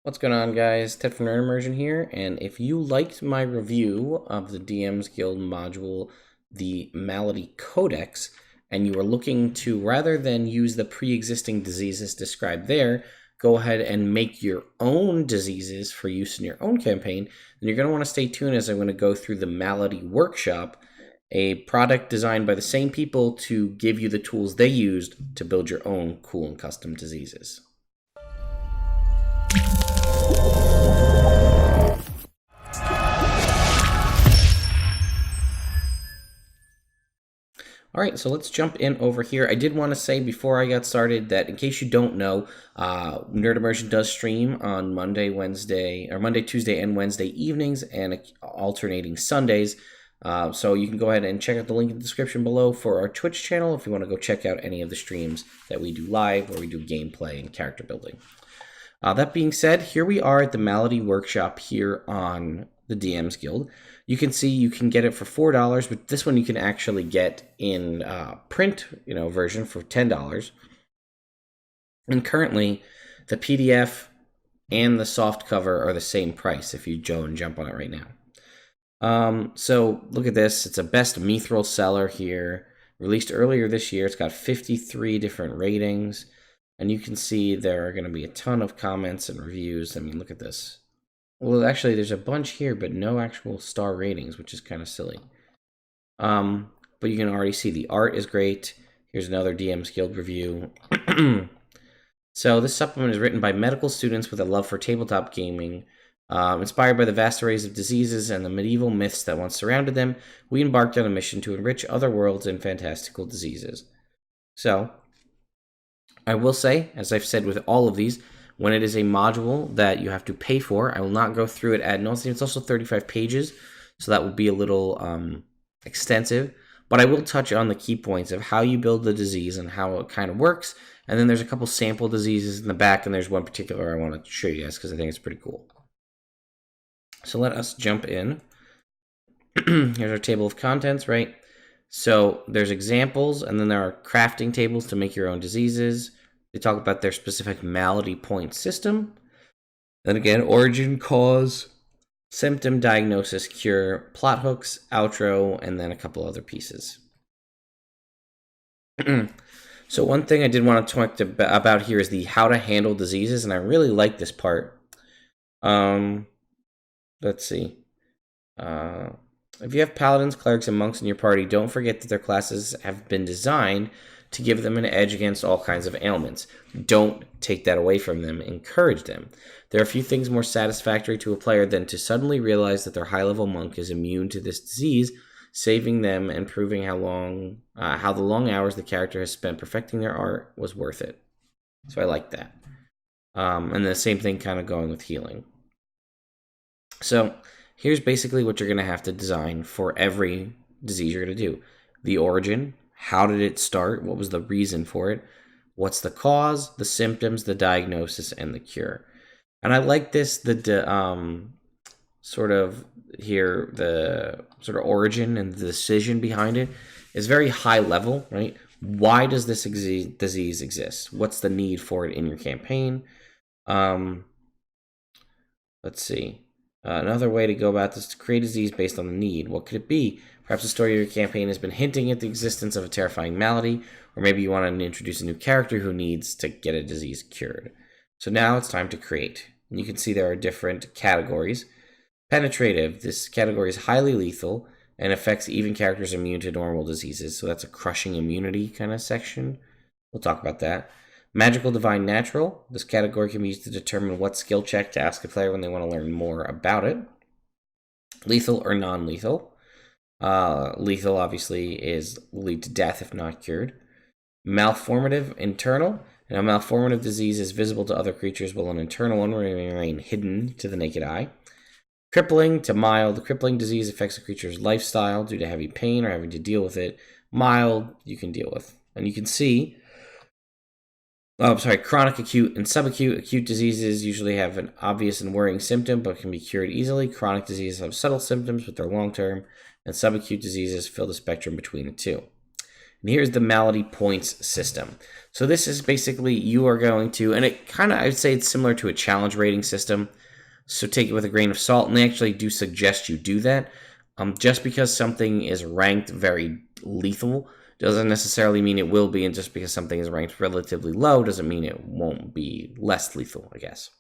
What's going on, guys? Ted from Immersion here, and if you liked my review of the DM's Guild module, the Malady Codex, and you are looking to, rather than use the pre-existing diseases described there, go ahead and make your own diseases for use in your own campaign, then you're going to want to stay tuned as I'm going to go through the Malady Workshop, a product designed by the same people to give you the tools they used to build your own cool and custom diseases. All right, so let's jump in over here. I did want to say before I got started that in case you don't know, Nerd Immersion does stream on Monday, Tuesday, and Wednesday evenings, and alternating Sundays. So you can go ahead and check out the link in the description below for our Twitch channel if you want to go check out any of the streams that we do live, where we do gameplay and character building. That being said, here we are at the Malady Workshop here on the DM's Guild. You can see you can get it for $4, but this one you can actually get in print, version for $10. And currently, the PDF and the soft cover are the same price if you jump on it right now. So look at this. It's a best mithril seller here, released earlier this year. It's got 53 different ratings. And you can see there are going to be a ton of comments and reviews. I mean, look at this. Well, actually, there's a bunch here, but no actual star ratings, which is kind of silly. But you can already see the art is great. Here's another DM's Guild review. So this supplement is written by medical students with a love for tabletop gaming. Inspired by the vast arrays of diseases and the medieval myths that once surrounded them, we embarked on a mission to enrich other worlds in fantastical diseases. So I will say, as I've said with all of these, when it is a module that you have to pay for, I will not go through it ad nauseam. It's also 35 pages, so that will be a little extensive. But I will touch on the key points of how you build the disease and how it kind of works. And then there's a couple sample diseases in the back, and there's one particular I want to show you guys because I think it's pretty cool. So let us jump in. Here's our table of contents, right? So there's examples, and then there are crafting tables to make your own diseases. They talk about their specific malady point system. Then again, origin, cause, symptom, diagnosis, cure, plot hooks, outro, and then a couple other pieces. So one thing I did want to talk about here is the how to handle diseases, and I really like this part. Let's see. If you have paladins, clerics, and monks in your party, don't forget that their classes have been designed to give them an edge against all kinds of ailments. Don't take that away from them. Encourage them. There are few things more satisfactory to a player than to suddenly realize that their high-level monk is immune to this disease, saving them and proving how the long hours the character has spent perfecting their art was worth it. So I like that. And the same thing kind of going with healing. So here's basically what you're going to have to design for every disease you're going to do. The origin. How did it start? What was the reason for it? What's the cause, the symptoms, the diagnosis, and the cure? And I like this, the sort of origin and the decision behind it is very high level, right? Why does this disease exist? What's the need for it in your campaign? Let's see. Another way to go about this is to create a disease based on the need. What could it be? Perhaps the story of your campaign has been hinting at the existence of a terrifying malady, or maybe you want to introduce a new character who needs to get a disease cured. So now it's time to create. And you can see there are different categories. Penetrative. This category is highly lethal and affects even characters immune to normal diseases. So that's a crushing immunity kind of section. We'll talk about that. Magical, Divine, Natural. This category can be used to determine what skill check to ask a player when they want to learn more about it. Lethal or non-lethal. Lethal, obviously, is lead to death if not cured. Malformative, Internal. And a malformative disease is visible to other creatures, while an internal one will remain hidden to the naked eye. Crippling to mild. The crippling disease affects a creature's lifestyle due to heavy pain or having to deal with it. Mild, you can deal with. And you can see... chronic, acute, and subacute. Acute diseases usually have an obvious and worrying symptom, but can be cured easily. Chronic diseases have subtle symptoms, but they're long-term, and subacute diseases fill the spectrum between the two. And here's the Malady points system. So this is basically you are going to, and it kind of, I would say it's similar to a challenge rating system. So take it with a grain of salt, and they actually do suggest you do that. Just because something is ranked very lethal doesn't necessarily mean it will be, and just because something is ranked relatively low doesn't mean it won't be less lethal, I guess.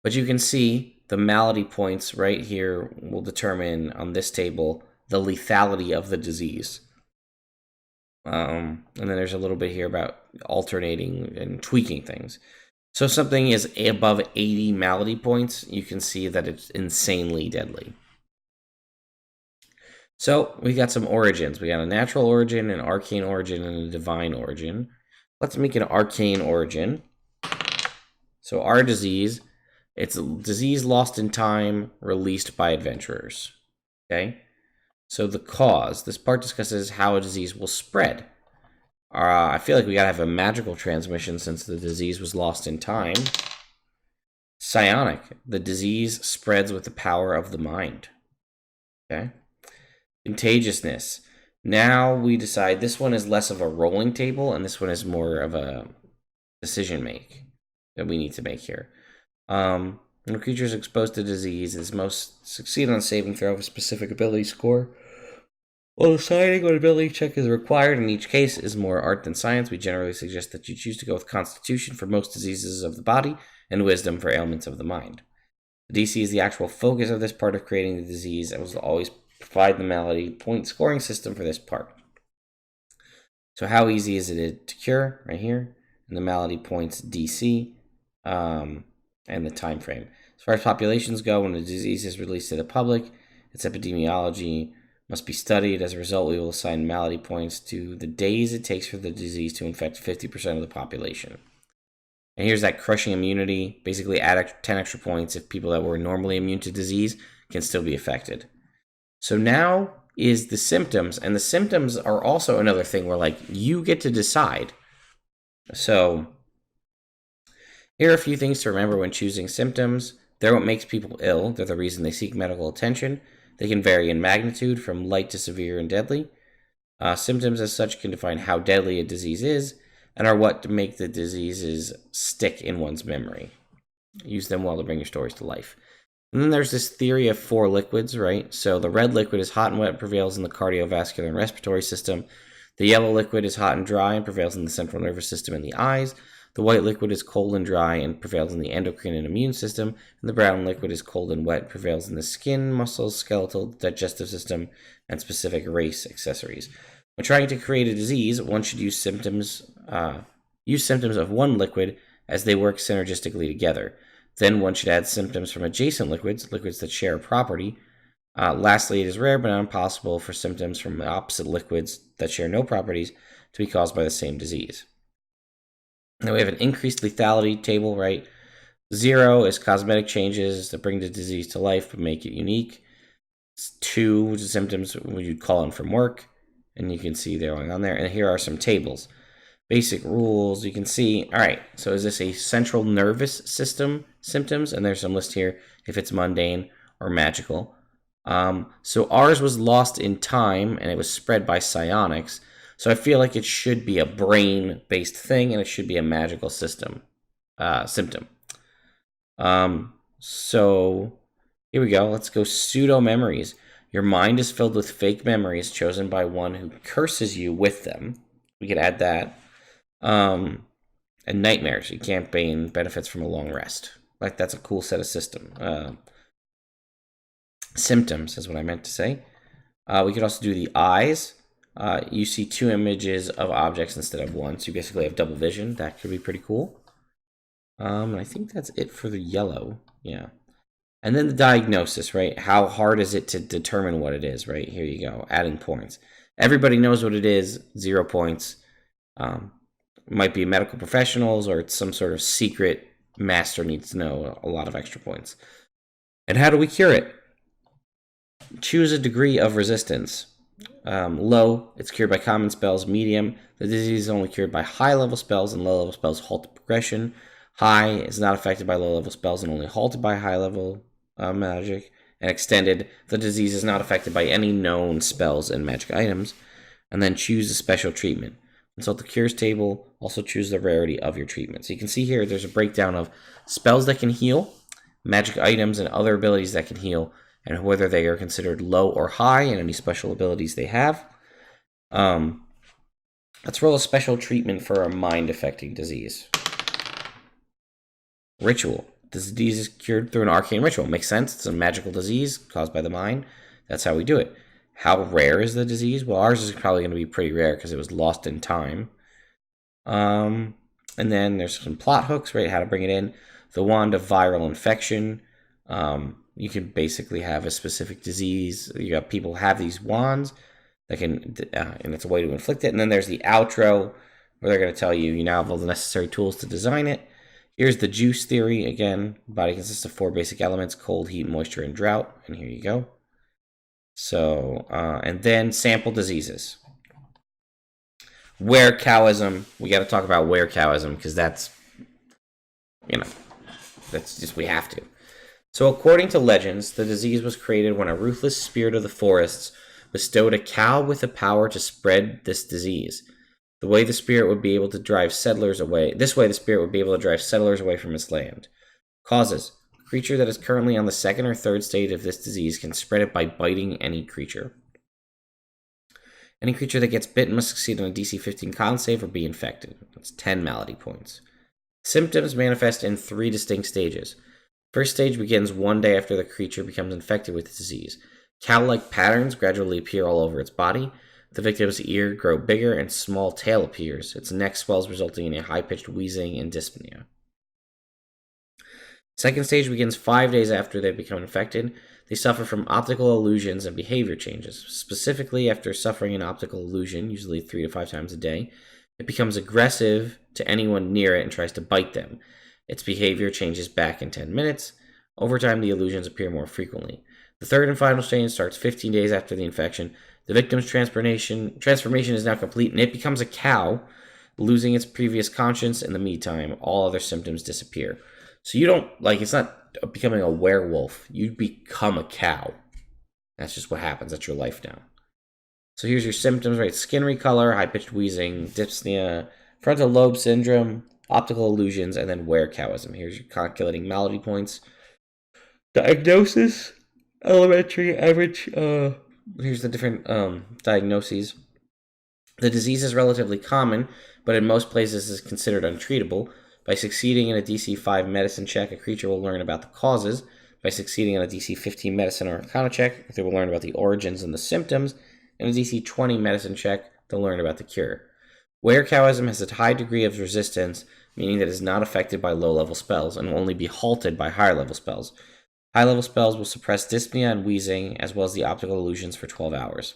But you can see the Malady points right here will determine on this table the lethality of the disease. And then there's a little bit here about alternating and tweaking things. So if something is above 80 Malady points, you can see that it's insanely deadly. So we got some origins. We got a natural origin, an arcane origin, and a divine origin. Let's make an arcane origin. So our disease, it's a disease lost in time, released by adventurers. Okay? So the cause. This part discusses how a disease will spread. I feel like we gotta have a magical transmission since the disease was lost in time. Psionic. The disease spreads with the power of the mind. Okay? Contagiousness. Now we decide this one is less of a rolling table, and this one is more of a decision make that we need to make here. When a creature is exposed to disease, is most succeed on a saving throw of a specific ability score. While deciding what ability check is required in each case is more art than science, we generally suggest that you choose to go with Constitution for most diseases of the body and Wisdom for ailments of the mind. The DC is the actual focus of this part of creating the disease and will always provide the Malady point scoring system for this part. So how easy is it to cure? Right here. And the Malady points DC and the time frame. As far as populations go, when a disease is released to the public, its epidemiology must be studied. As a result, we will assign Malady points to the days it takes for the disease to infect 50% of the population. And here's that crushing immunity. Basically, add 10 extra points if people that were normally immune to disease can still be affected. So now is the symptoms, and the symptoms are also another thing where, like, you get to decide. So here are a few things to remember when choosing symptoms. They're what makes people ill. They're the reason they seek medical attention. They can vary in magnitude from light to severe and deadly. Symptoms as such can define how deadly a disease is and are what make the diseases stick in one's memory. Use them well to bring your stories to life. And then there's this theory of 4 liquids, right? So the red liquid is hot and wet, prevails in the cardiovascular and respiratory system. The yellow liquid is hot and dry and prevails in the central nervous system and the eyes. The white liquid is cold and dry and prevails in the endocrine and immune system. And the brown liquid is cold and wet, prevails in the skin, muscles, skeletal, digestive system, and specific race accessories. When trying to create a disease, one should use symptoms of one liquid as they work synergistically together. Then one should add symptoms from adjacent liquids that share a property. Lastly, it is rare but not impossible for symptoms from opposite liquids that share no properties to be caused by the same disease. Now we have an increased lethality table, right? 0 is cosmetic changes that bring the disease to life but make it unique. 2, which is symptoms you'd call in from work, and you can see they're going on there. And here are some tables. Basic rules, you can see, all right, so is this a central nervous system symptoms? And there's some list here if it's mundane or magical. So ours was lost in time, and it was spread by psionics. So I feel like it should be a brain-based thing, and it should be a magical symptom. So here we go. Let's go pseudo-memories. Your mind is filled with fake memories chosen by one who curses you with them. We could add that. And nightmares. You can't gain benefits from a long rest. Like, that's a cool set of symptoms is what I meant to say. We could also do the eyes. You see 2 images of objects instead of 1, so you basically have double vision. That could be pretty cool. And I think that's it for the yellow. Yeah. And then the diagnosis, right? How hard is it to determine what it is, right? Here you go, adding points. Everybody knows what it is, 0 points. Might be medical professionals, or it's some sort of secret master needs to know, a lot of extra points. And how do we cure it? Choose a degree of resistance. Low, it's cured by common spells. Medium, the disease is only cured by high-level spells, and low-level spells halt the progression. High is not affected by low-level spells and only halted by high-level magic. And extended, the disease is not affected by any known spells and magic items. and then choose a special treatment. Consult the cures table, also choose the rarity of your treatment. So you can see here there's a breakdown of spells that can heal, magic items, and other abilities that can heal, and whether they are considered low or high, and any special abilities they have. Let's roll a special treatment for a mind-affecting disease. Ritual. This disease is cured through an arcane ritual. Makes sense. It's a magical disease caused by the mind. That's how we do it. How rare is the disease? Well, ours is probably going to be pretty rare because it was lost in time. And then there's some plot hooks, right? How to bring it in. The wand of viral infection. You can basically have a specific disease. You got people have these wands that can, and it's a way to inflict it. And then there's the outro, where they're going to tell you you now have all the necessary tools to design it. Here's the juice theory. Again, body consists of 4 basic elements: cold, heat, moisture, and drought. And here you go. So, and then sample diseases. Werecowism. We got to talk about werecowism because that's, that's just, we have to. So according to legends, the disease was created when a ruthless spirit of the forests bestowed a cow with the power to spread this disease. The way the spirit would be able to drive settlers away. This way the spirit would be able to drive settlers away from its land. Causes. A creature that is currently on the 2nd or 3rd stage of this disease can spread it by biting any creature. Any creature that gets bitten must succeed on a DC 15 con save or be infected. That's 10 malady points. Symptoms manifest in 3 distinct stages. First stage begins 1 day after the creature becomes infected with the disease. Cow-like patterns gradually appear all over its body. The victim's ear grows bigger and small tail appears. Its neck swells, resulting in a high-pitched wheezing and dyspnea. Second stage begins 5 days after they become infected. They suffer from optical illusions and behavior changes. Specifically, after suffering an optical illusion, usually 3 to 5 times a day, it becomes aggressive to anyone near it and tries to bite them. Its behavior changes back in 10 minutes. Over time, the illusions appear more frequently. The third and final stage starts 15 days after the infection. The victim's transformation is now complete, and it becomes a cow, losing its previous conscience. In the meantime, all other symptoms disappear. So you don't, it's not becoming a werewolf. You become a cow. That's just what happens. That's your life now. So here's your symptoms, right? Skin recolor, high-pitched wheezing, dyspnea, frontal lobe syndrome, optical illusions, and then werecowism. Here's your calculating malady points. Diagnosis, elementary, average. Here's the different diagnoses. The disease is relatively common, but in most places is considered untreatable. By succeeding in a DC 5 medicine check, a creature will learn about the causes. By succeeding in a DC 15 medicine or arcana check, they will learn about the origins and the symptoms. In a DC 20 medicine check, they'll learn about the cure. Werecowism has a high degree of resistance, meaning that it is not affected by low-level spells and will only be halted by higher-level spells. High-level spells will suppress dyspnea and wheezing, as well as the optical illusions for 12 hours.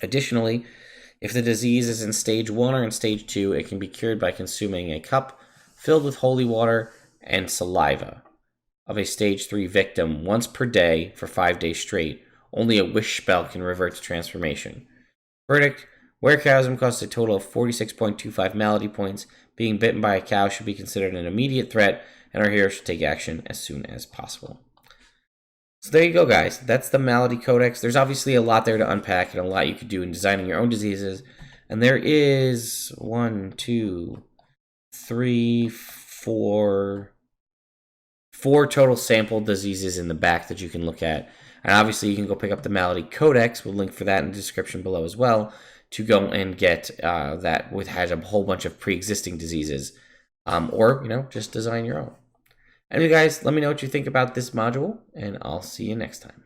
Additionally, if the disease is in stage 1 or in stage 2, it can be cured by consuming a cup filled with holy water and saliva of a stage 3 victim once per day for 5 days straight. Only a wish spell can revert to transformation. Verdict: werecowism costs a total of 46.25 malady points. Being bitten by a cow should be considered an immediate threat, and our hero should take action as soon as possible. So there you go, guys. That's the Malady Codex. There's obviously a lot there to unpack and a lot you could do in designing your own diseases. And there is 1, 2, 3, 4 total sample diseases in the back that you can look at. And obviously you can go pick up the Malady Codex. We'll link for that in the description below as well, to go and get that has a whole bunch of pre-existing diseases. Or, just design your own. Anyway, guys, let me know what you think about this module, and I'll see you next time.